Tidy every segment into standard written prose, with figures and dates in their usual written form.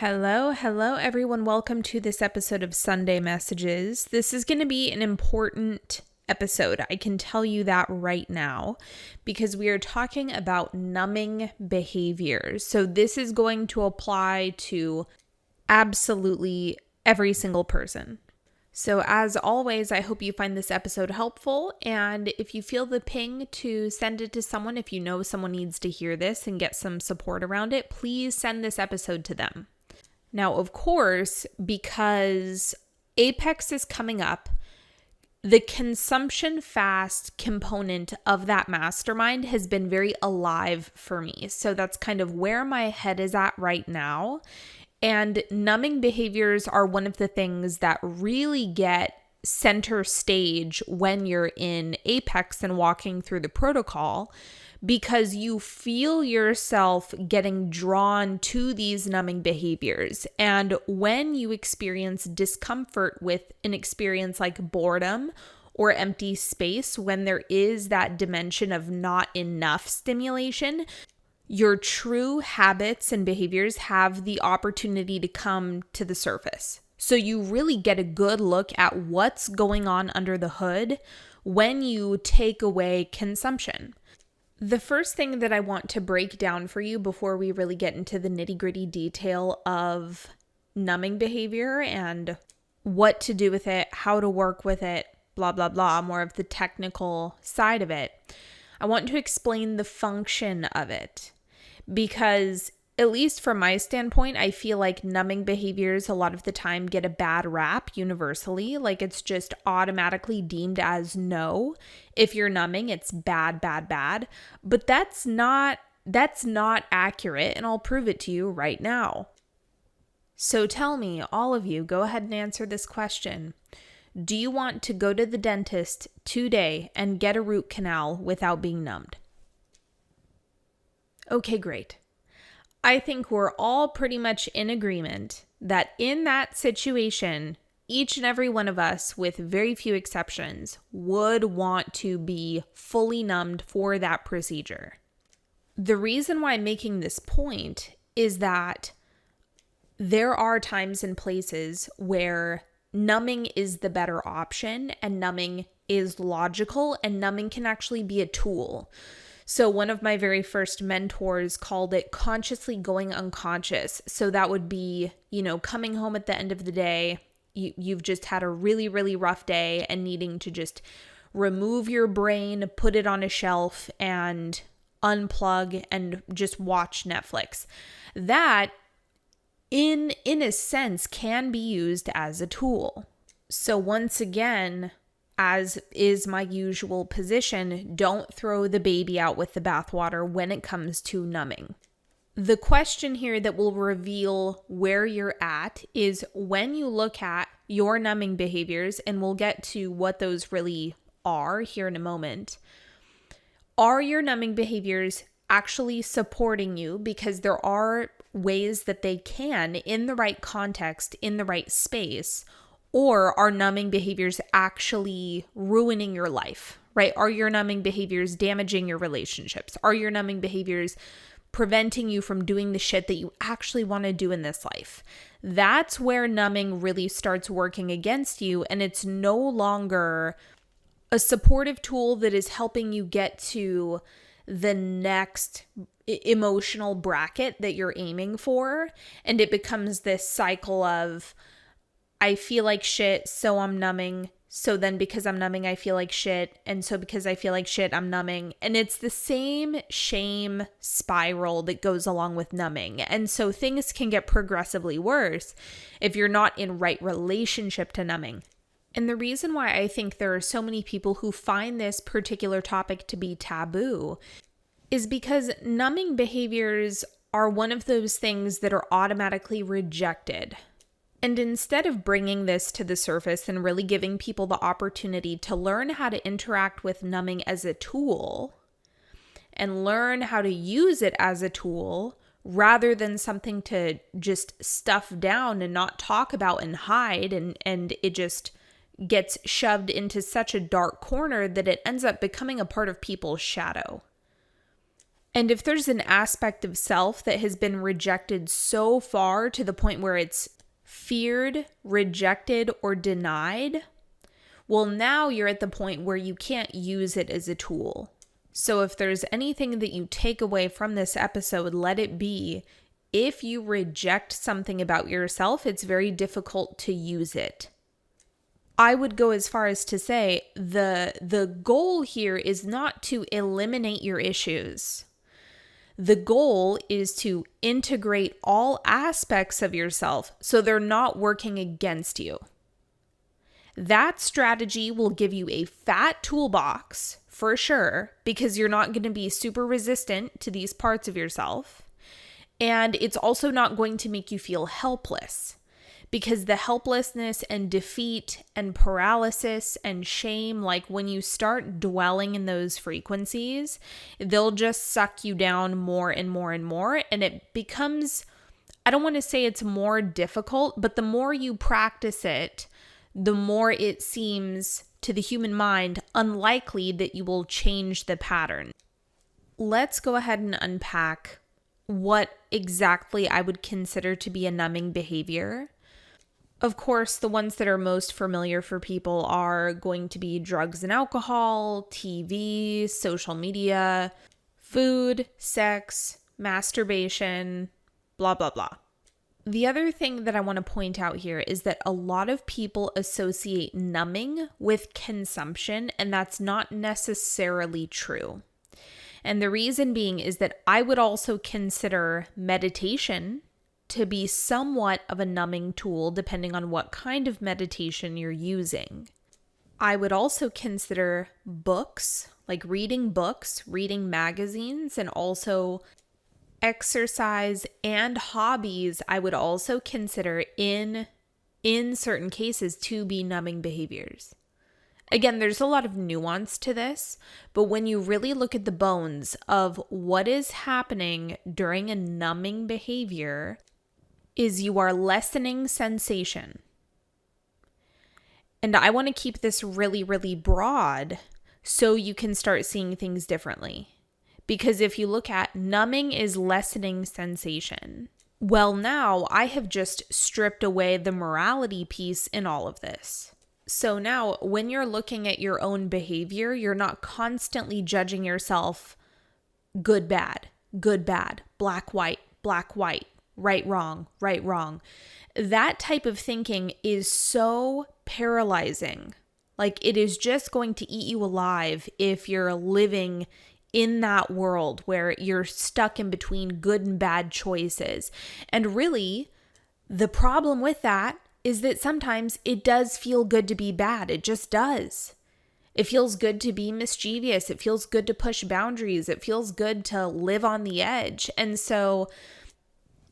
Hello, everyone. Welcome to this episode of Sunday Messages. This is going to be an important episode. I can tell you that right now because we are talking about numbing behaviors. So this is going to apply to absolutely every single person. So as always, I hope you find this episode helpful. And if you feel the ping to send it to someone, if you know someone needs to hear this and get some support around it, please send this episode to them. Now, of course, because Apex is coming up, the consumption fast component of that mastermind has been very alive for me. So that's kind of where my head is at right now. And numbing behaviors are one of the things that really get center stage when you're in Apex and walking through the protocol, because you feel yourself getting drawn to these numbing behaviors. And when you experience discomfort with an experience like boredom or empty space, when there is that dimension of not enough stimulation, your true habits and behaviors have the opportunity to come to the surface. So you really get a good look at what's going on under the hood when you take away consumption. The first thing that I want to break down for you before we really get into the nitty-gritty detail of numbing behavior and what to do with it, how to work with it, blah, blah, blah, more of the technical side of it. I want to explain the function of it because, at least from my standpoint, I feel like numbing behaviors a lot of the time get a bad rap universally. Like it's just automatically deemed as no. If you're numbing, it's bad, bad, bad. But that's not accurate, and I'll prove it to you right now. So tell me, all of you, go ahead and answer this question. Do you want to go to the dentist today and get a root canal without being numbed? Okay, great. I think we're all pretty much in agreement that in that situation, each and every one of us, with very few exceptions, would want to be fully numbed for that procedure. The reason why I'm making this point is that there are times and places where numbing is the better option and numbing is logical and numbing can actually be a tool. So one of my very first mentors called it consciously going unconscious. So that would be, coming home at the end of the day, you've just had a really, really rough day and needing to just remove your brain, put it on a shelf and unplug and just watch Netflix. That, in a sense, can be used as a tool. So once again, as is my usual position, don't throw the baby out with the bathwater when it comes to numbing. The question here that will reveal where you're at is when you look at your numbing behaviors, and we'll get to what those really are here in a moment. Are your numbing behaviors actually supporting you? Because there are ways that they can, in the right context, in the right space. Or are numbing behaviors actually ruining your life, right? Are your numbing behaviors damaging your relationships? Are your numbing behaviors preventing you from doing the shit that you actually want to do in this life? That's where numbing really starts working against you, and it's no longer a supportive tool that is helping you get to the next emotional bracket that you're aiming for, and it becomes this cycle of, I feel like shit, so I'm numbing. So then because I'm numbing, I feel like shit. And so because I feel like shit, I'm numbing. And it's the same shame spiral that goes along with numbing. And so things can get progressively worse if you're not in right relationship to numbing. And the reason why I think there are so many people who find this particular topic to be taboo is because numbing behaviors are one of those things that are automatically rejected. And instead of bringing this to the surface and really giving people the opportunity to learn how to interact with numbing as a tool and learn how to use it as a tool rather than something to just stuff down and not talk about and hide, and it just gets shoved into such a dark corner that it ends up becoming a part of people's shadow. And if there's an aspect of self that has been rejected so far to the point where it's feared, rejected, or denied, well, now you're at the point where you can't use it as a tool. So if there's anything that you take away from this episode, let it be, if you reject something about yourself, it's very difficult to use it. I would go as far as to say the goal here is not to eliminate your issues. The goal is to integrate all aspects of yourself so they're not working against you. That strategy will give you a fat toolbox for sure, because you're not going to be super resistant to these parts of yourself. And it's also not going to make you feel helpless, because the helplessness and defeat and paralysis and shame, like when you start dwelling in those frequencies, they'll just suck you down more and more and more. And it becomes, I don't want to say it's more difficult, but the more you practice it, the more it seems to the human mind unlikely that you will change the pattern. Let's go ahead and unpack what exactly I would consider to be a numbing behavior. Of course, the ones that are most familiar for people are going to be drugs and alcohol, TV, social media, food, sex, masturbation, blah, blah, blah. The other thing that I want to point out here is that a lot of people associate numbing with consumption, and that's not necessarily true. And the reason being is that I would also consider meditation to be somewhat of a numbing tool, depending on what kind of meditation you're using. I would also consider books, like reading magazines, and also exercise and hobbies, I would also consider in certain cases to be numbing behaviors. Again, there's a lot of nuance to this, but when you really look at the bones of what is happening during a numbing behavior, is you are lessening sensation. And I want to keep this really, really broad so you can start seeing things differently. Because if you look at numbing is lessening sensation. Well, now I have just stripped away the morality piece in all of this. So now when you're looking at your own behavior, you're not constantly judging yourself good, bad, black, white, right, wrong. That type of thinking is so paralyzing. Like, it is just going to eat you alive if you're living in that world where you're stuck in between good and bad choices. And really, the problem with that is that sometimes it does feel good to be bad. It just does. It feels good to be mischievous. It feels good to push boundaries. It feels good to live on the edge. And so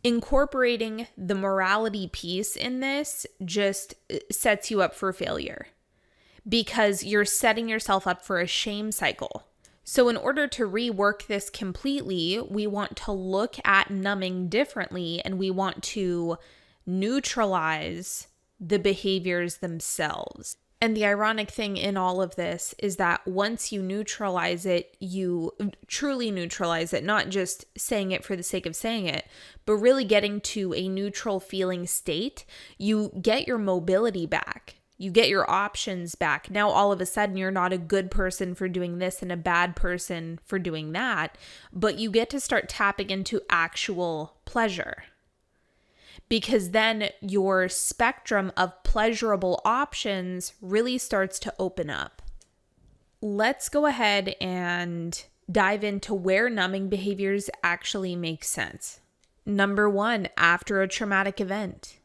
incorporating the morality piece in this just sets you up for failure, because you're setting yourself up for a shame cycle. So in order to rework this completely, we want to look at numbing differently, and we want to neutralize the behaviors themselves. And the ironic thing in all of this is that once you neutralize it, you truly neutralize it, not just saying it for the sake of saying it, but really getting to a neutral feeling state. You get your mobility back. You get your options back. Now, all of a sudden, you're not a good person for doing this and a bad person for doing that, but you get to start tapping into actual pleasure. Because then your spectrum of pleasurable options really starts to open up. Let's go ahead and dive into where numbing behaviors actually make sense. Number 1, after a traumatic event.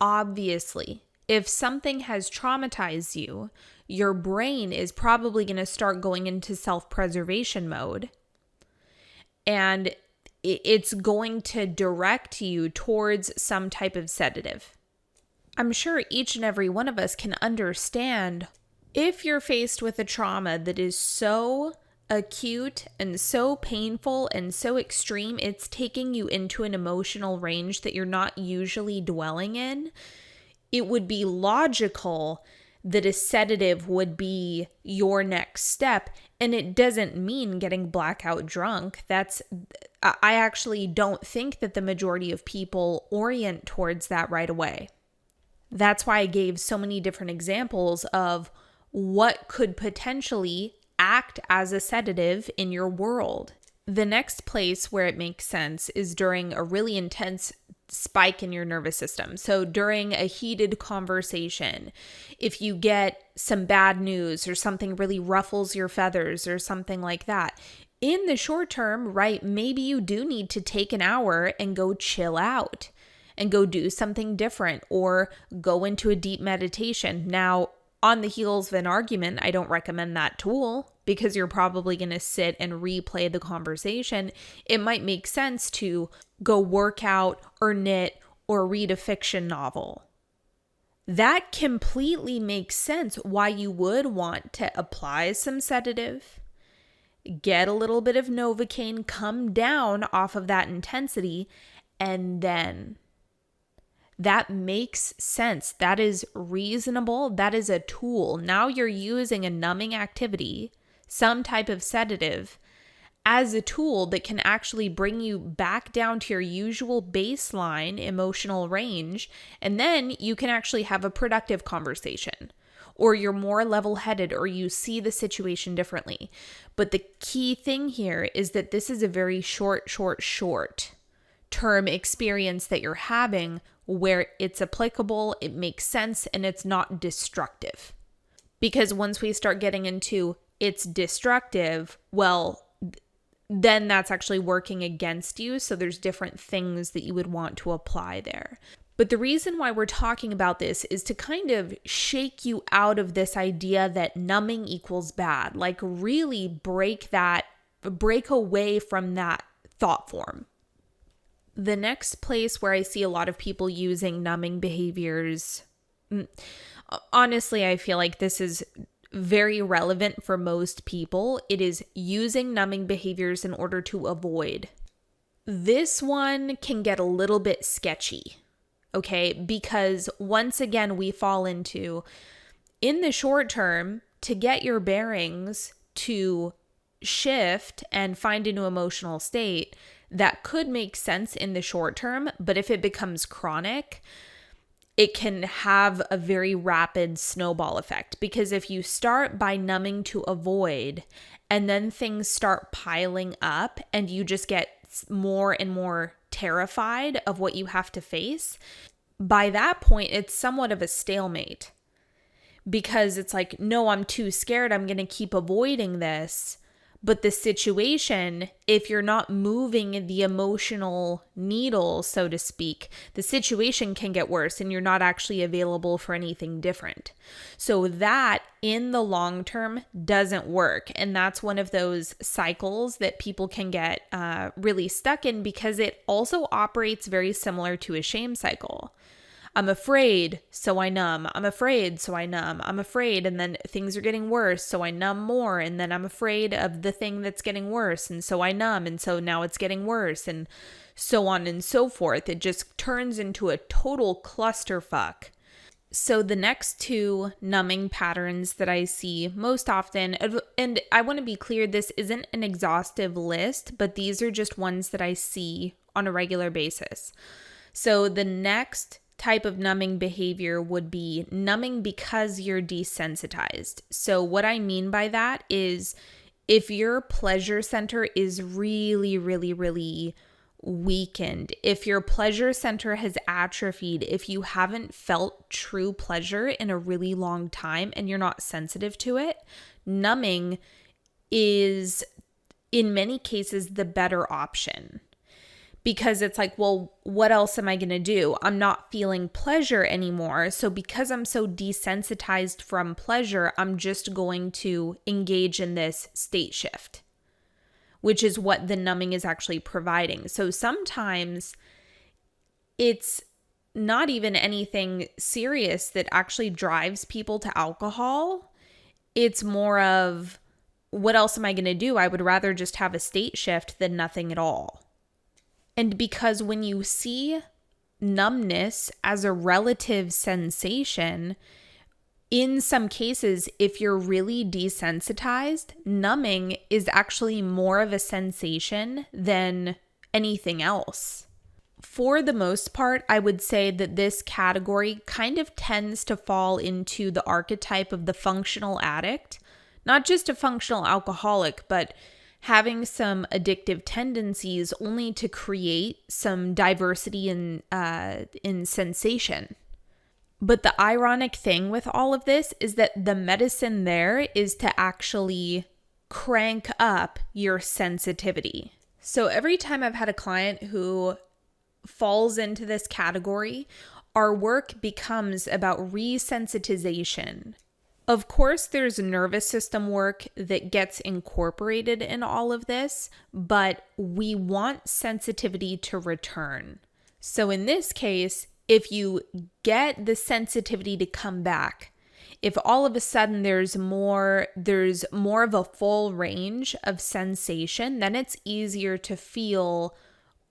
Obviously, if something has traumatized you, your brain is probably going to start going into self-preservation mode. And it's going to direct you towards some type of sedative. I'm sure each and every one of us can understand if you're faced with a trauma that is so acute and so painful and so extreme, it's taking you into an emotional range that you're not usually dwelling in. It would be logical that a sedative would be your next step. And it doesn't mean getting blackout drunk. I actually don't think that the majority of people orient towards that right away. That's why I gave so many different examples of what could potentially act as a sedative in your world. The next place where it makes sense is during a really intense spike in your nervous system. So during a heated conversation, if you get some bad news or something really ruffles your feathers or something like that, in the short term, right, maybe you do need to take an hour and go chill out and go do something different or go into a deep meditation. Now, on the heels of an argument, I don't recommend that tool because you're probably going to sit and replay the conversation. It might make sense to go work out or knit or read a fiction novel. That completely makes sense why you would want to apply some sedative, get a little bit of Novocaine, come down off of that intensity, and then that makes sense. That is reasonable. That is a tool. Now you're using a numbing activity, some type of sedative, as a tool that can actually bring you back down to your usual baseline emotional range. And then you can actually have a productive conversation, or you're more level-headed, or you see the situation differently. But the key thing here is that this is a very short term experience that you're having where it's applicable, it makes sense, and it's not destructive. Because once we start getting into it's destructive, well, then that's actually working against you. So there's different things that you would want to apply there. But the reason why we're talking about this is to kind of shake you out of this idea that numbing equals bad. Like really break away from that thought form. The next place where I see a lot of people using numbing behaviors, honestly, I feel like this is very relevant for most people. It is using numbing behaviors in order to avoid. This one can get a little bit sketchy, okay? Because once again, we fall into, in the short term, to get your bearings to shift and find a new emotional state, that could make sense in the short term, but if it becomes chronic, it can have a very rapid snowball effect. Because if you start by numbing to avoid, and then things start piling up and you just get more and more terrified of what you have to face, by that point, it's somewhat of a stalemate. Because it's like, no, I'm too scared, I'm going to keep avoiding this. But the situation, if you're not moving the emotional needle, so to speak, the situation can get worse and you're not actually available for anything different. So that in the long term doesn't work. And that's one of those cycles that people can get really stuck in, because it also operates very similar to a shame cycle. I'm afraid, so I numb. I'm afraid, so I numb. I'm afraid, and then things are getting worse, so I numb more. And then I'm afraid of the thing that's getting worse, and so I numb, and so now it's getting worse, and so on and so forth. It just turns into a total clusterfuck. So the next two numbing patterns that I see most often, and I want to be clear, this isn't an exhaustive list, but these are just ones that I see on a regular basis. So the next type of numbing behavior would be numbing because you're desensitized. So what I mean by that is if your pleasure center is really, really, really weakened, if your pleasure center has atrophied, if you haven't felt true pleasure in a really long time and you're not sensitive to it, numbing is in many cases the better option. Because it's like, well, what else am I going to do? I'm not feeling pleasure anymore. So because I'm so desensitized from pleasure, I'm just going to engage in this state shift, which is what the numbing is actually providing. So sometimes it's not even anything serious that actually drives people to alcohol. It's more of, what else am I going to do? I would rather just have a state shift than nothing at all. And because when you see numbness as a relative sensation, in some cases, if you're really desensitized, numbing is actually more of a sensation than anything else. For the most part, I would say that this category kind of tends to fall into the archetype of the functional addict, not just a functional alcoholic, but having some addictive tendencies only to create some diversity in sensation. But the ironic thing with all of this is that the medicine there is to actually crank up your sensitivity. So every time I've had a client who falls into this category, our work becomes about resensitization. Of course, there's nervous system work that gets incorporated in all of this, but we want sensitivity to return. So in this case, if you get the sensitivity to come back, if all of a sudden there's more of a full range of sensation, then it's easier to feel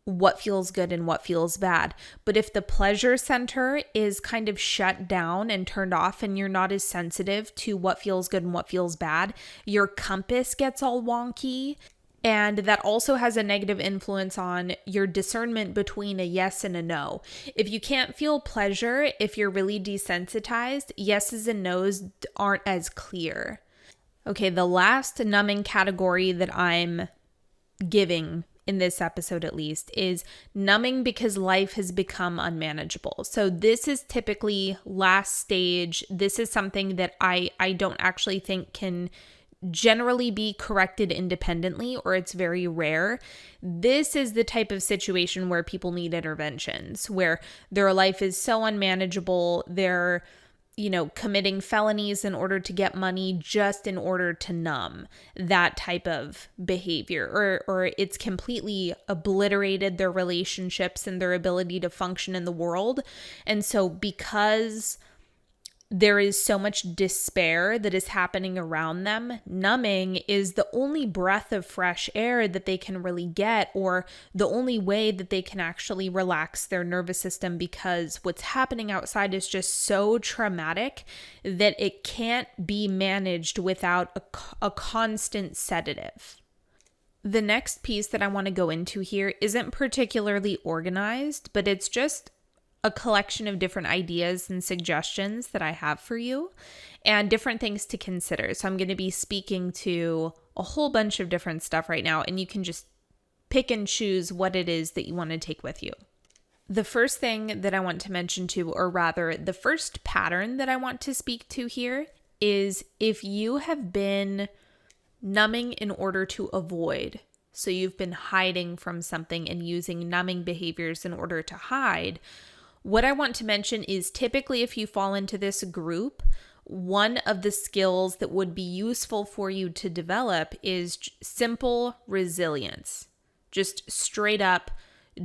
what feels good and what feels bad. But if the pleasure center is kind of shut down and turned off and you're not as sensitive to what feels good and what feels bad, your compass gets all wonky. And that also has a negative influence on your discernment between a yes and a no. If you can't feel pleasure, if you're really desensitized, yeses and nos aren't as clear. Okay, the last numbing category that I'm giving in this episode at least is numbing because life has become unmanageable. So this is typically last stage. This is something that I don't actually think can generally be corrected independently, or it's very rare. This is the type of situation where people need interventions, where their life is so unmanageable, they're committing felonies in order to get money just in order to numb, that type of behavior, or it's completely obliterated their relationships and their ability to function in the world. And so because there is so much despair that is happening around them, numbing is the only breath of fresh air that they can really get, or the only way that they can actually relax their nervous system, because what's happening outside is just so traumatic that it can't be managed without a constant sedative. The next piece that I want to go into here isn't particularly organized, but it's just a collection of different ideas and suggestions that I have for you and different things to consider. So I'm going to be speaking to a whole bunch of different stuff right now, and you can just pick and choose what it is that you want to take with you. The first thing that I want to mention to, or rather the first pattern that I want to speak to here, is if you have been numbing in order to avoid. So you've been hiding from something and using numbing behaviors in order to hide. What I want to mention is typically if you fall into this group, one of the skills that would be useful for you to develop is simple resilience. Just straight up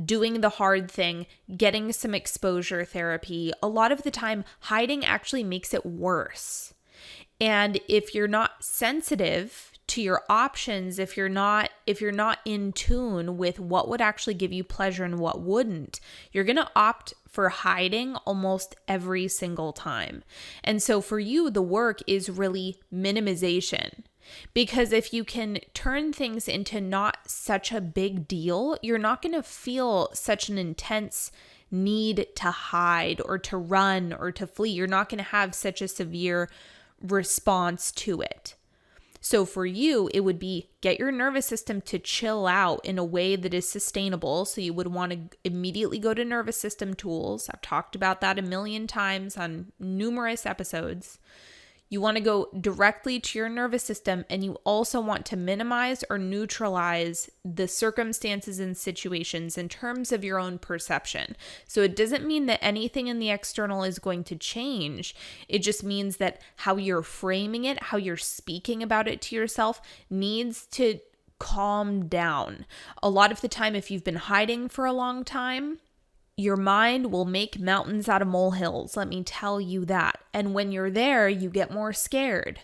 doing the hard thing, getting some exposure therapy. A lot of the time, hiding actually makes it worse. And if you're not sensitive to your options, if you're not in tune with what would actually give you pleasure and what wouldn't, you're going to opt for hiding almost every single time. And so for you, the work is really minimization. Because if you can turn things into not such a big deal, you're not going to feel such an intense need to hide or to run or to flee. You're not going to have such a severe response to it. So for you, it would be get your nervous system to chill out in a way that is sustainable. So you would want to immediately go to nervous system tools. I've talked about that a million times on numerous episodes. You want to go directly to your nervous system, and you also want to minimize or neutralize the circumstances and situations in terms of your own perception. So it doesn't mean that anything in the external is going to change. It just means that how you're framing it, how you're speaking about it to yourself needs to calm down. A lot of the time, if you've been hiding for a long time, your mind will make mountains out of molehills, let me tell you that. And when you're there, you get more scared.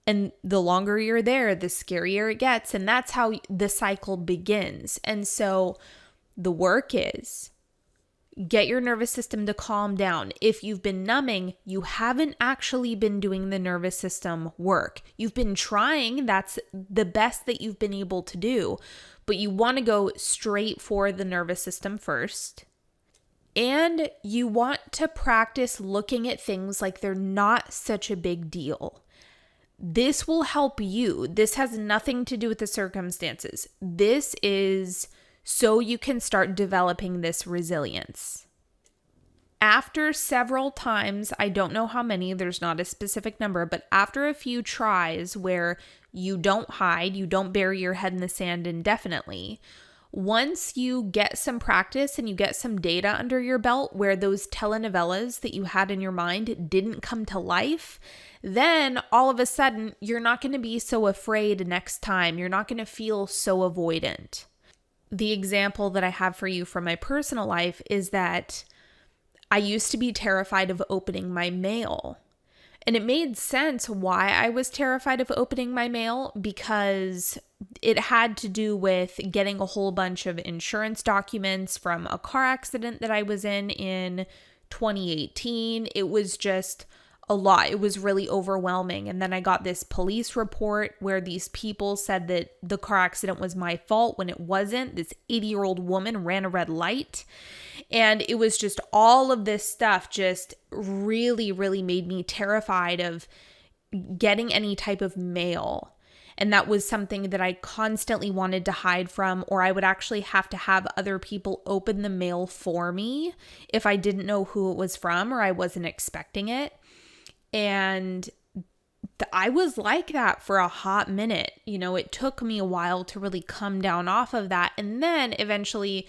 And the longer you're there, the scarier it gets. And that's how the cycle begins. And so the work is Get your nervous system to calm down. If you've been numbing, you haven't actually been doing the nervous system work. You've been trying. That's the best that you've been able to do. But you want to go straight for the nervous system first. And you want to practice looking at things like they're not such a big deal. This will help you. This has nothing to do with the circumstances. This is so you can start developing this resilience. After several times, I don't know how many, there's not a specific number, but after a few tries where you don't hide, you don't bury your head in the sand indefinitely, once you get some practice and you get some data under your belt where those telenovelas that you had in your mind didn't come to life, then all of a sudden you're not going to be so afraid next time. You're not going to feel so avoidant. The example that I have for you from my personal life is that I used to be terrified of opening my mail. And it made sense why I was terrified of opening my mail, because it had to do with getting a whole bunch of insurance documents from a car accident that I was in 2018. It was just a lot. It was really overwhelming. And then I got this police report where these people said that the car accident was my fault when it wasn't. This 80-year-old woman ran a red light. And it was just all of this stuff just really, really made me terrified of getting any type of mail. And that was something that I constantly wanted to hide from, or I would actually have to have other people open the mail for me if I didn't know who it was from or I wasn't expecting it. And I was like that for a hot minute. You know, it took me a while to really come down off of that. And then eventually,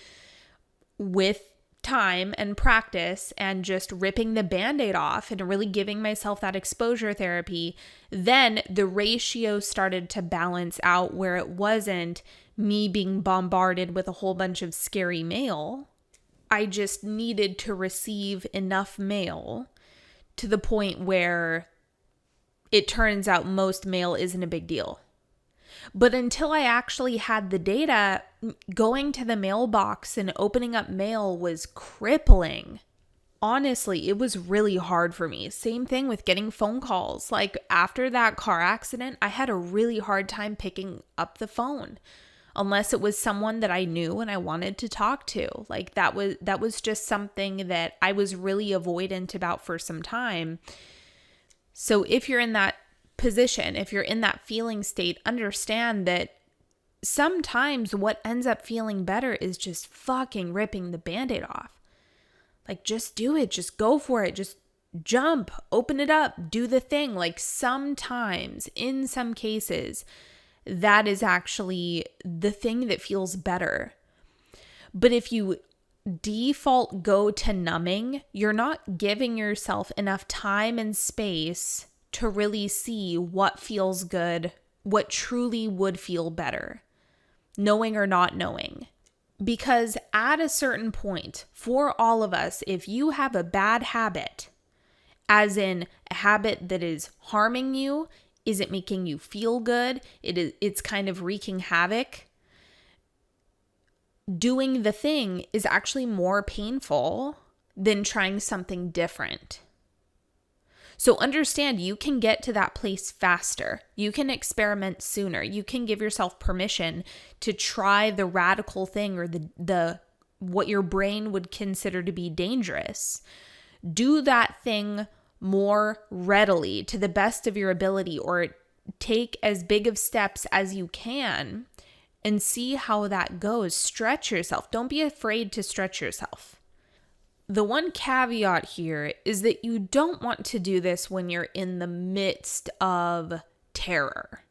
with time and practice and just ripping the Band-Aid off and really giving myself that exposure therapy, then the ratio started to balance out where it wasn't me being bombarded with a whole bunch of scary mail. I just needed to receive enough mail to the point where it turns out most mail isn't a big deal. But until I actually had the data, going to the mailbox and opening up mail was crippling. Honestly, it was really hard for me. Same thing with getting phone calls. Like after that car accident, I had a really hard time picking up the phone unless it was someone that I knew and I wanted to talk to. Like that was just something that I was really avoidant about for some time. So if you're in that position, if you're in that feeling state, understand that sometimes what ends up feeling better is just fucking ripping the Band-Aid off. Like just do it, just go for it, just jump, open it up, do the thing. Like sometimes, in some cases, that is actually the thing that feels better. But if you default go to numbing, you're not giving yourself enough time and space to really see what feels good, what truly would feel better, knowing or not knowing. Because at a certain point, for all of us, if you have a bad habit, as in a habit that is harming you, isn't making you feel good, it's kind of wreaking havoc, doing the thing is actually more painful than trying something different. So understand you can get to that place faster. You can experiment sooner. You can give yourself permission to try the radical thing or the what your brain would consider to be dangerous. Do that thing more readily to the best of your ability, or take as big of steps as you can and see how that goes. Stretch yourself. Don't be afraid to stretch yourself. The one caveat here is that you don't want to do this when you're in the midst of terror,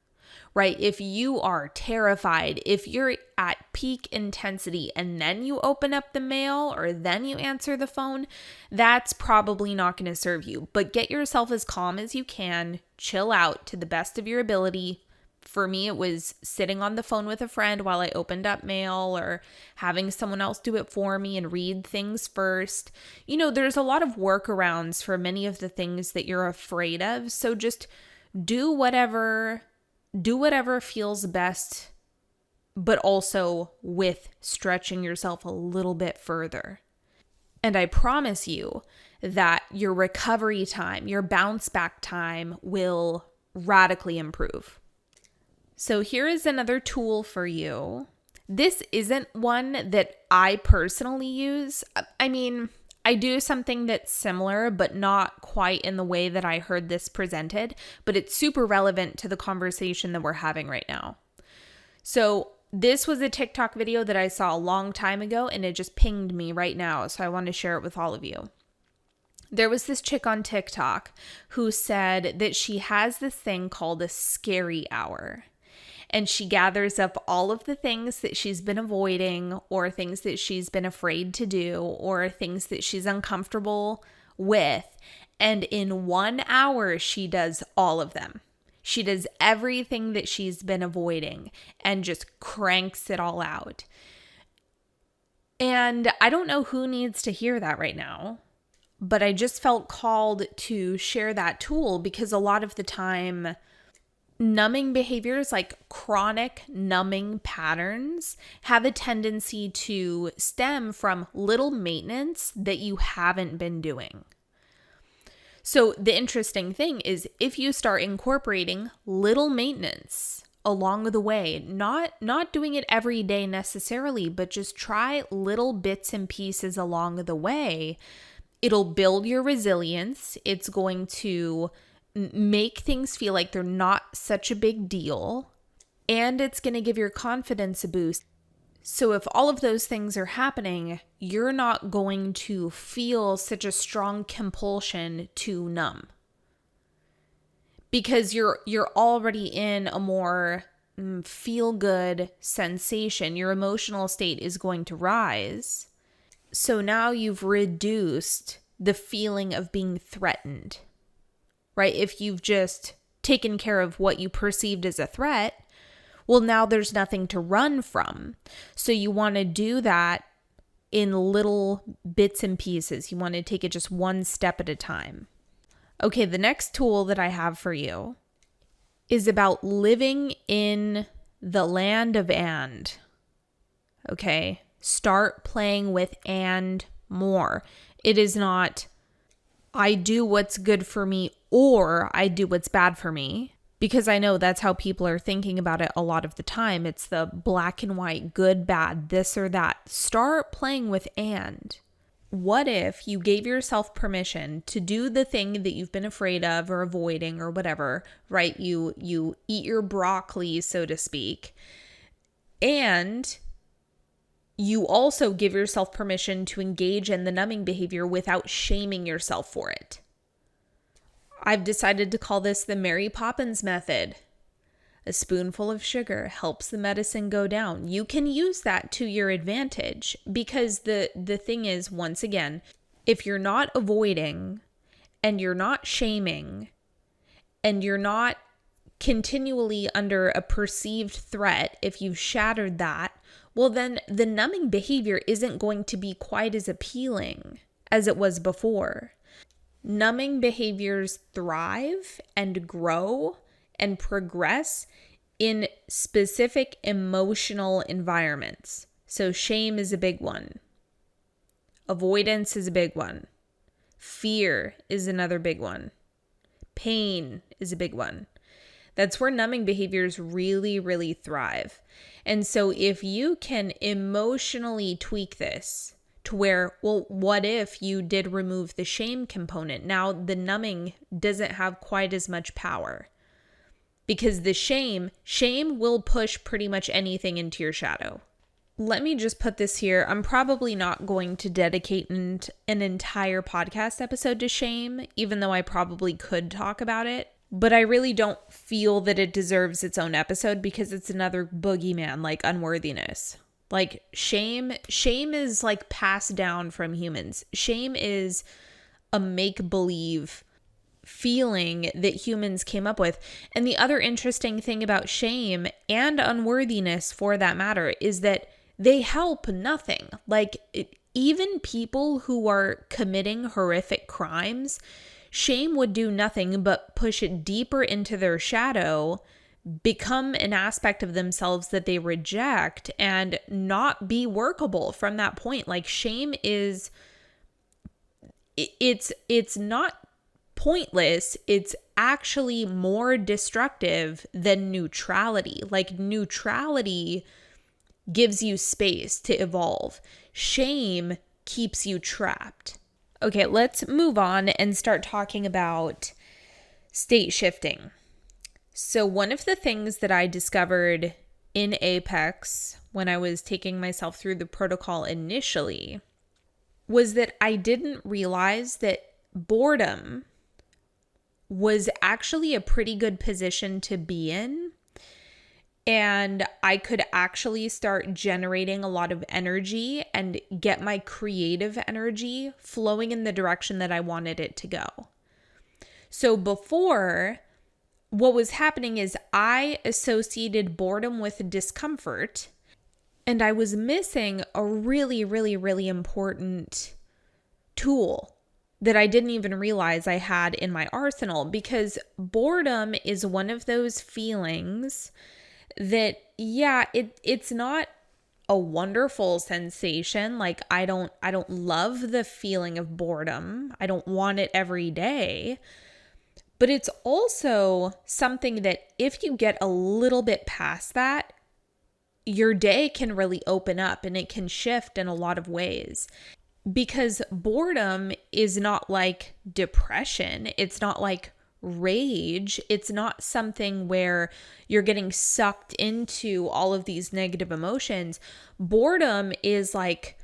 right? If you are terrified, if you're at peak intensity and then you open up the mail or then you answer the phone, that's probably not going to serve you. But get yourself as calm as you can, chill out to the best of your ability. For me, it was sitting on the phone with a friend while I opened up mail, or having someone else do it for me and read things first. You know, there's a lot of workarounds for many of the things that you're afraid of. So just do whatever feels best, but also with stretching yourself a little bit further. And I promise you that your recovery time, your bounce back time will radically improve. So here is another tool for you. This isn't one that I personally use. I mean, I do something that's similar, but not quite in the way that I heard this presented, but it's super relevant to the conversation that we're having right now. So this was a TikTok video that I saw a long time ago, and it just pinged me right now, so I want to share it with all of you. There was this chick on TikTok who said that she has this thing called a scary hour. And she gathers up all of the things that she's been avoiding, or things that she's been afraid to do, or things that she's uncomfortable with. And in 1 hour, she does all of them. She does everything that she's been avoiding and just cranks it all out. And I don't know who needs to hear that right now, but I just felt called to share that tool because a lot of the time, numbing behaviors, like chronic numbing patterns, have a tendency to stem from little maintenance that you haven't been doing. So the interesting thing is if you start incorporating little maintenance along the way, not doing it every day necessarily, but just try little bits and pieces along the way, it'll build your resilience. It's going to make things feel like they're not such a big deal, and it's going to give your confidence a boost. So if all of those things are happening, you're not going to feel such a strong compulsion to numb because you're already in a more feel-good sensation. Your emotional state is going to rise. So now you've reduced the feeling of being threatened. Right? If you've just taken care of what you perceived as a threat, well, now there's nothing to run from. So you want to do that in little bits and pieces. You want to take it just one step at a time. Okay, the next tool that I have for you is about living in the land of and. Okay? Start playing with and more. It is not, I do what's good for me or I do what's bad for me, because I know that's how people are thinking about it a lot of the time. It's the black and white, good, bad, this or that. Start playing with and. What if you gave yourself permission to do the thing that you've been afraid of or avoiding or whatever, right? You eat your broccoli, so to speak, and you also give yourself permission to engage in the numbing behavior without shaming yourself for it. I've decided to call this the Mary Poppins method. A spoonful of sugar helps the medicine go down. You can use that to your advantage because the thing is, once again, if you're not avoiding and you're not shaming and you're not continually under a perceived threat, if you've shattered that, well, then the numbing behavior isn't going to be quite as appealing as it was before. Numbing behaviors thrive and grow and progress in specific emotional environments. So shame is a big one. Avoidance is a big one. Fear is another big one. Pain is a big one. That's where numbing behaviors really, really thrive. And so if you can emotionally tweak this to where, well, what if you did remove the shame component? Now the numbing doesn't have quite as much power because the shame will push pretty much anything into your shadow. Let me just put this here. I'm probably not going to dedicate an entire podcast episode to shame, even though I probably could talk about it. But I really don't feel that it deserves its own episode because it's another boogeyman like unworthiness. Like shame is like passed down from humans. Shame is a make-believe feeling that humans came up with. And the other interesting thing about shame and unworthiness for that matter is that they help nothing. Like even people who are committing horrific crimes, shame would do nothing but push it deeper into their shadow, become an aspect of themselves that they reject, and not be workable from that point. Like shame is it's not pointless. It's actually more destructive than neutrality. Like, neutrality gives you space to evolve. Shame keeps you trapped. Okay, let's move on and start talking about state shifting. So one of the things that I discovered in Apex when I was taking myself through the protocol initially was that I didn't realize that boredom was actually a pretty good position to be in. And I could actually start generating a lot of energy and get my creative energy flowing in the direction that I wanted it to go. So before, what was happening is I associated boredom with discomfort, and I was missing a really, really, really important tool that I didn't even realize I had in my arsenal, because boredom is one of those feelings that, yeah, it's not a wonderful sensation. Like, I don't love the feeling of boredom. I don't want it every day. But it's also something that if you get a little bit past that, your day can really open up and it can shift in a lot of ways. Because boredom is not like depression. It's not like rage. It's not something where you're getting sucked into all of these negative emotions. Boredom is like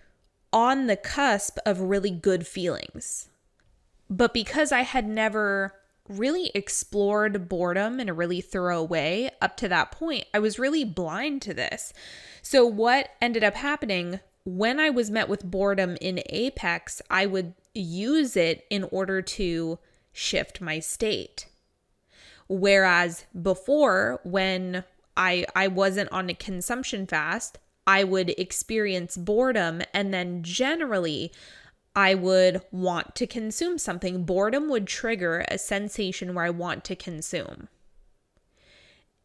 on the cusp of really good feelings. But because I had never really explored boredom in a really thorough way up to that point, I was really blind to this. So what ended up happening when I was met with boredom in Apex, I would use it in order to shift my state. Whereas before, when I wasn't on a consumption fast, I would experience boredom, and then generally I would want to consume something. Boredom would trigger a sensation where I want to consume.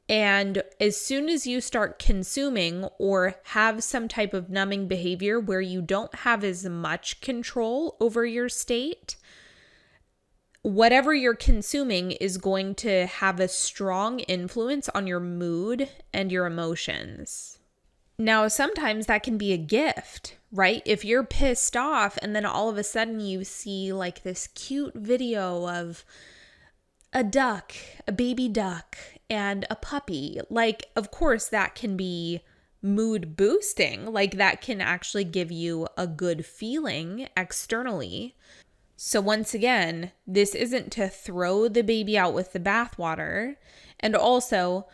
And as soon as you start consuming or have some type of numbing behavior where you don't have as much control over your state, whatever you're consuming is going to have a strong influence on your mood and your emotions. Now, sometimes that can be a gift, right? If you're pissed off and then all of a sudden you see like this cute video of a duck, a baby duck, and a puppy, like, of course that can be mood boosting. Like, that can actually give you a good feeling externally. So once again, this isn't to throw the baby out with the bathwater. And also,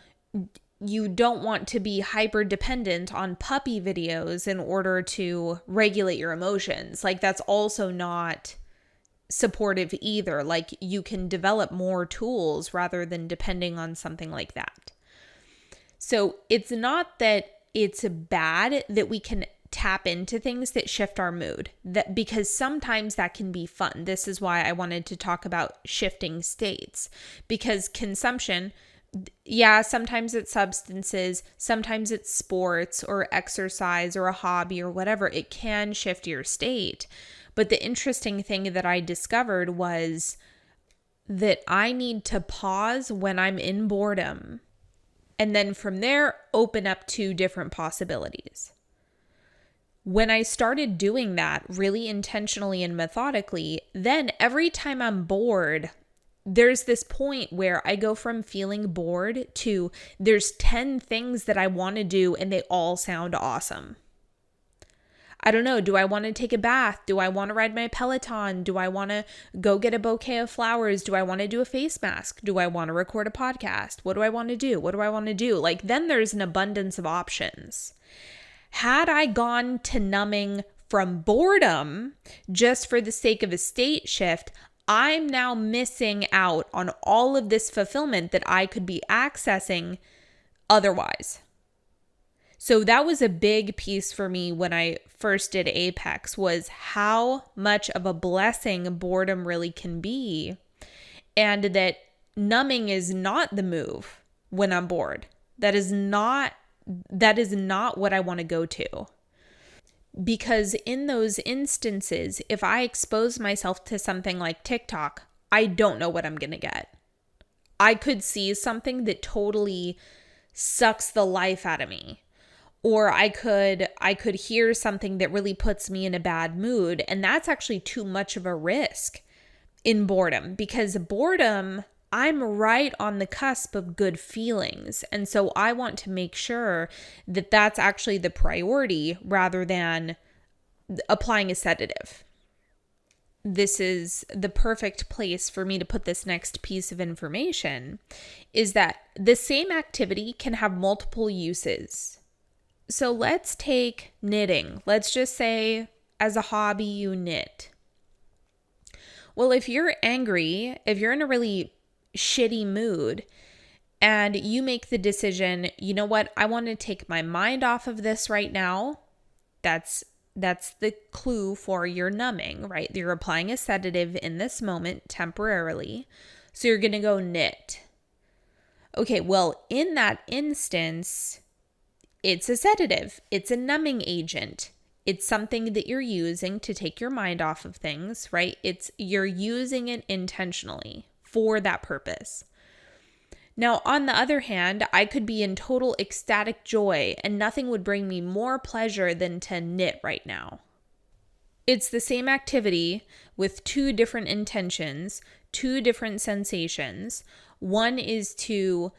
you don't want to be hyper dependent on puppy videos in order to regulate your emotions. Like, that's also not supportive either. Like, you can develop more tools rather than depending on something like that. So it's not that it's bad that we can tap into things that shift our mood, that because sometimes that can be fun. This is why I wanted to talk about shifting states, because consumption, yeah, sometimes it's substances, sometimes it's sports or exercise or a hobby or whatever. It can shift your state. But the interesting thing that I discovered was that I need to pause when I'm in boredom, and then from there, open up to different possibilities. When I started doing that really intentionally and methodically, then every time I'm bored, there's this point where I go from feeling bored to there's 10 things that I want to do and they all sound awesome. I don't know. Do I want to take a bath? Do I want to ride my Peloton? Do I want to go get a bouquet of flowers? Do I want to do a face mask? Do I want to record a podcast? What do I want to do? What do I want to do? Like, then there's an abundance of options. Had I gone to numbing from boredom just for the sake of a state shift, I'm now missing out on all of this fulfillment that I could be accessing otherwise. So that was a big piece for me when I first did Apex, was how much of a blessing boredom really can be, and that numbing is not the move when I'm bored. That is not what I want to go to. Because in those instances, if I expose myself to something like TikTok, I don't know what I'm going to get. I could see something that totally sucks the life out of me. Or I could hear something that really puts me in a bad mood. And that's actually too much of a risk in boredom, because boredom, I'm right on the cusp of good feelings. And so I want to make sure that that's actually the priority rather than applying a sedative. This is the perfect place for me to put this next piece of information, is that the same activity can have multiple uses. So let's take knitting. Let's just say as a hobby you knit. Well, if you're angry, if you're in a really shitty mood and you make the decision, you know what, I want to take my mind off of this right now, that's the clue for your numbing, right? You're applying a sedative in this moment temporarily. So you're going to go knit. Okay, well, in that instance, it's a sedative. It's a numbing agent. It's something that you're using to take your mind off of things, right? You're using it intentionally for that purpose. Now, on the other hand, I could be in total ecstatic joy and nothing would bring me more pleasure than to knit right now. It's the same activity with two different intentions, two different sensations. One is to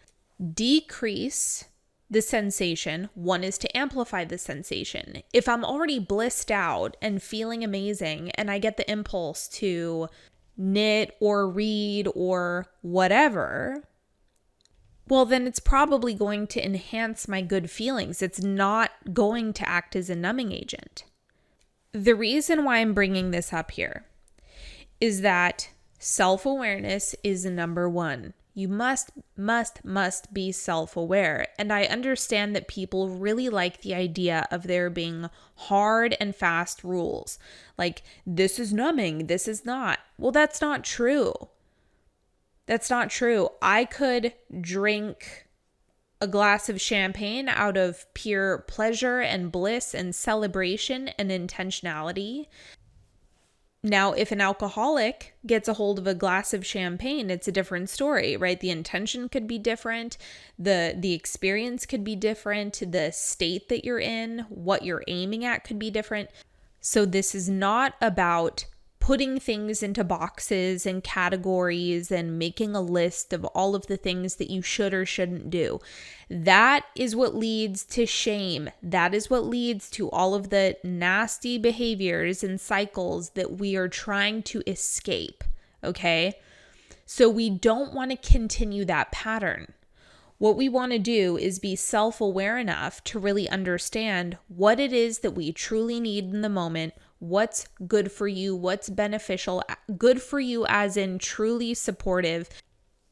decrease the sensation, one is to amplify the sensation. If I'm already blissed out and feeling amazing and I get the impulse to knit or read or whatever, well, then it's probably going to enhance my good feelings. It's not going to act as a numbing agent. The reason why I'm bringing this up here is that self-awareness is number one. You must be self-aware. And I understand that people really like the idea of there being hard and fast rules. Like, this is numbing, this is not. Well, that's not true. That's not true. I could drink a glass of champagne out of pure pleasure and bliss and celebration and intentionality. Now, if an alcoholic gets a hold of a glass of champagne, it's a different story, right? The intention could be different. The experience could be different. The state that you're in, what you're aiming at could be different. So this is not about putting things into boxes and categories and making a list of all of the things that you should or shouldn't do. That is what leads to shame. That is what leads to all of the nasty behaviors and cycles that we are trying to escape, okay? So we don't want to continue that pattern. What we want to do is be self-aware enough to really understand what it is that we truly need in the moment, what's good for you, what's beneficial, good for you as in truly supportive,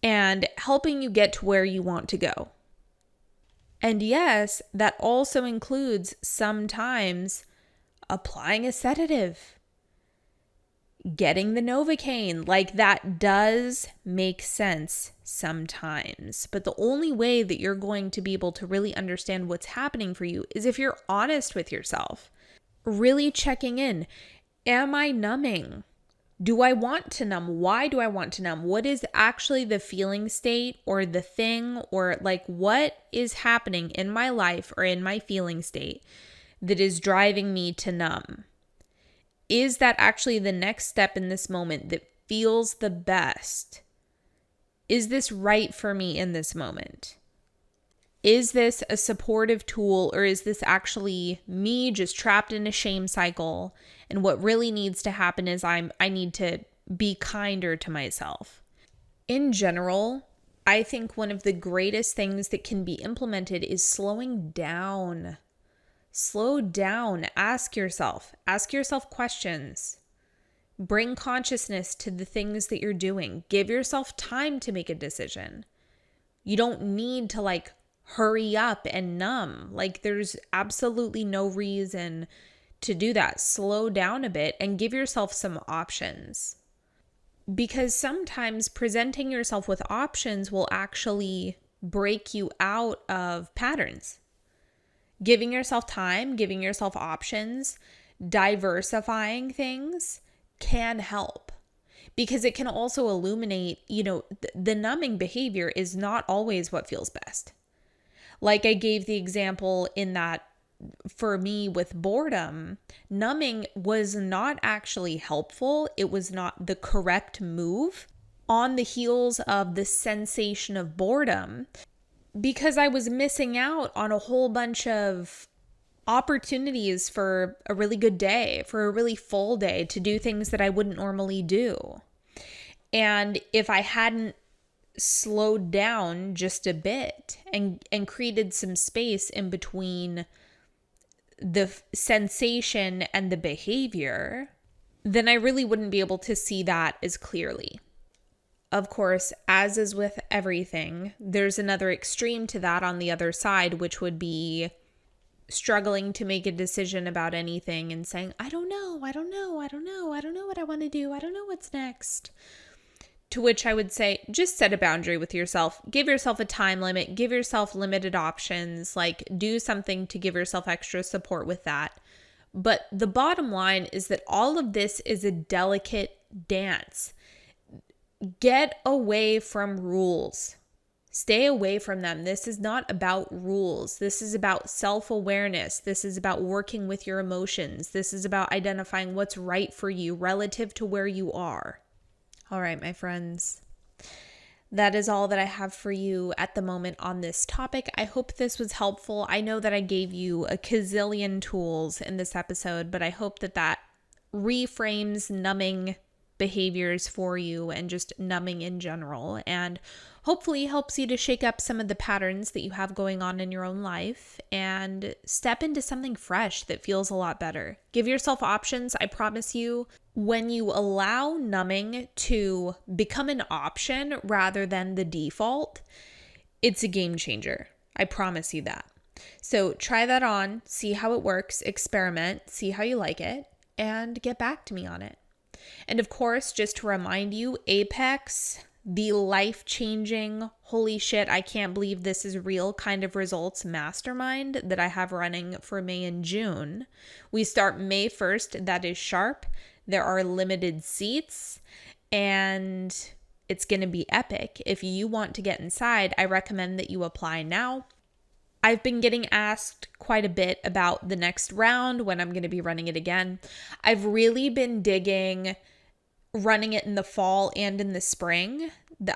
and helping you get to where you want to go. And yes, that also includes sometimes applying a sedative, getting the Novocaine. Like, that does make sense sometimes. But the only way that you're going to be able to really understand what's happening for you is if you're honest with yourself. Really checking in. Am I numbing? Do I want to numb? Why do I want to numb? What is actually the feeling state or the thing, or like what is happening in my life or in my feeling state that is driving me to numb? Is that actually the next step in this moment that feels the best? Is this right for me in this moment? Is this a supportive tool, or is this actually me just trapped in a shame cycle? And what really needs to happen is I need to be kinder to myself. In general, I think one of the greatest things that can be implemented is slowing down. Slow down. Ask yourself questions. Bring consciousness to the things that you're doing. Give yourself time to make a decision. You don't need to hurry up and numb. There's absolutely no reason to do that. Slow down a bit and give yourself some options. Because sometimes presenting yourself with options will actually break you out of patterns. Giving yourself time, giving yourself options, diversifying things can help, because it can also illuminate, the numbing behavior is not always what feels best. Like I gave the example in that for me with boredom, numbing was not actually helpful. It was not the correct move on the heels of the sensation of boredom, because I was missing out on a whole bunch of opportunities for a really good day, for a really full day, to do things that I wouldn't normally do. And if I hadn't slowed down just a bit and created some space in between the sensation and the behavior, then I really wouldn't be able to see that as clearly. Of course, as is with everything, there's another extreme to that on the other side, which would be struggling to make a decision about anything and saying, I don't know what I want to do. I don't know what's next. To which I would say, just set a boundary with yourself. Give yourself a time limit. Give yourself limited options. Like, do something to give yourself extra support with that. But the bottom line is that all of this is a delicate dance. Get away from rules. Stay away from them. This is not about rules. This is about self-awareness. This is about working with your emotions. This is about identifying what's right for you relative to where you are. All right, my friends, that is all that I have for you at the moment on this topic. I hope this was helpful. I know that I gave you a gazillion tools in this episode, but I hope that reframes numbing behaviors for you and just numbing in general, and hopefully helps you to shake up some of the patterns that you have going on in your own life and step into something fresh that feels a lot better. Give yourself options. I promise you, when you allow numbing to become an option rather than the default, it's a game changer. I promise you that. So try that on, see how it works, experiment, see how you like it, and get back to me on it. And of course, just to remind you, Apex, the life-changing, holy shit, I can't believe this is real kind of results mastermind that I have running for May and June. We start May 1st. That is sharp. There are limited seats, and it's going to be epic. If you want to get inside, I recommend that you apply now. I've been getting asked quite a bit about the next round, when I'm going to be running it again. I've really been digging running it in the fall and in the spring.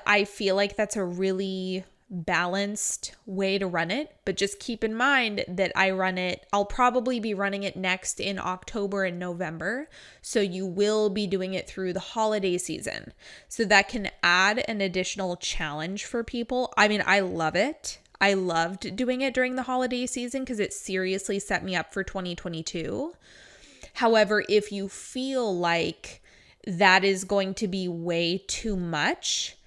I feel like that's a really balanced way to run it, but just keep in mind that I'll probably be running it next in October and November. So you will be doing it through the holiday season. So that can add an additional challenge for people. I mean, I love it. I loved doing it during the holiday season because it seriously set me up for 2022. However, if you feel like that is going to be way too much,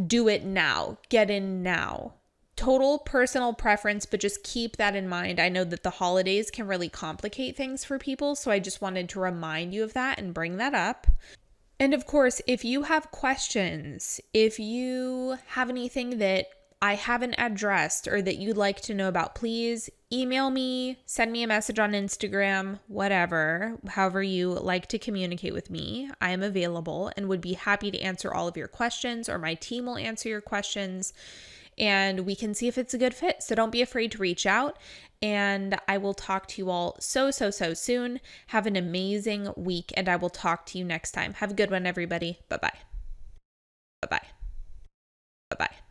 do it now. Get in now. Total personal preference, but just keep that in mind. I know that the holidays can really complicate things for people, so I just wanted to remind you of that and bring that up. And of course, if you have questions, if you have anything that I haven't addressed or that you'd like to know about, please email me, send me a message on Instagram, whatever, however you like to communicate with me. I am available and would be happy to answer all of your questions, or my team will answer your questions, and we can see if it's a good fit. So don't be afraid to reach out, and I will talk to you all so soon. Have an amazing week, and I will talk to you next time. Have a good one, everybody. Bye-bye. Bye-bye. Bye-bye.